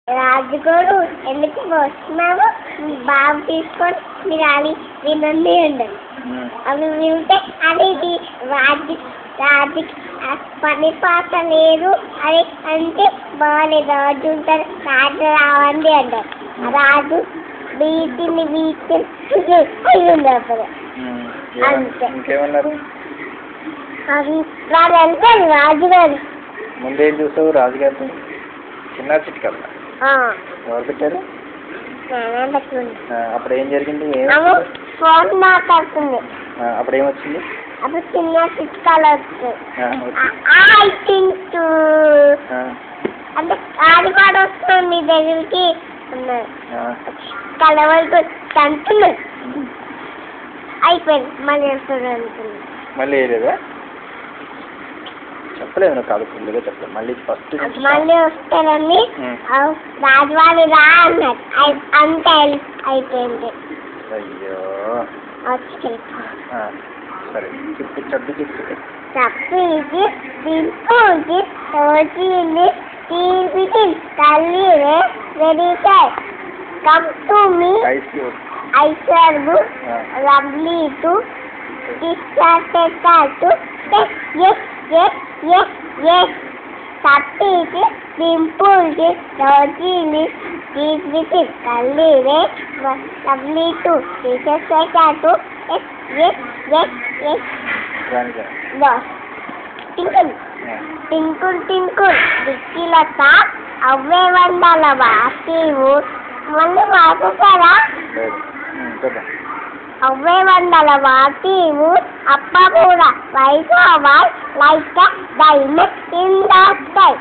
రాజుగారు ఎందుకు వస్తున్నావు? బాబు తీసుకొని మీరు అవి వినండి అండి. అవి వింటే అది రాజు రాజు పని పాట లేదు అది అంటే బాగాలేదు. రాజు ఉంటారు, రాజు రావండి అంటారు. రాజు వీటిని వీటిని అప్పుడు అంతే. అది వాడు వెళ్తాడు రాజుగారు. ముందేం చూసావు రాజుగారితో? చిన్న చిట్కల్ ఎవరు పెట్టారు? అప్పుడు ఏం జరిగింది? ఫోన్ మాట్లాడుతుంది. అప్పుడు ఏమొచ్చింది? అప్పుడు చిన్న చిట్కాలు వస్తాయి. అంటే అది కూడా వస్తుంది మీ దగ్గరికి కలవలతో తంటున్నాడు. అయిపోయింది. మళ్ళీ వస్తుంది అనుకుంది. మళ్ళీ వేయలేదా? చెప్పలేదు నువ్వు కాదు ఫుల్గా చెప్పలేదు. మళ్ళీ ఫస్ట్ మళ్ళీ వస్తారని రాజవాణి రా అన్నాడు. అంతే అయిపోయింది. అయ్యో సరే చెప్పు చెప్పు చెప్పు చెప్పు ఇది దింపు ఇది రోజు తీసి తల్లి వెడికాయ్ come to me I serve lovely to distracted to yes Sappy dimple rosy is with it color lovely to distracted to yes no tinkle dikkilata avve vandala vaasivu మళ్ళీ మాట్లాడారా? అవే వందల వాటివు అప్ప కూడా వయసు like diamond in the sky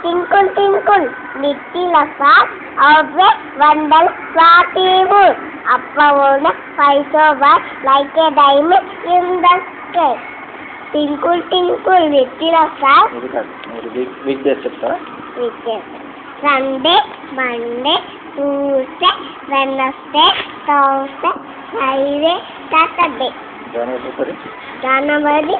twinkle twinkle little star అవే వందల వాటివు అప్ప కూడా వయసు like diamond in the sky twinkle twinkle little star. Week days చెప్తారా? Sunday, Monday, Tuesday, Wednesday, Thursday, Friday, Saturday. January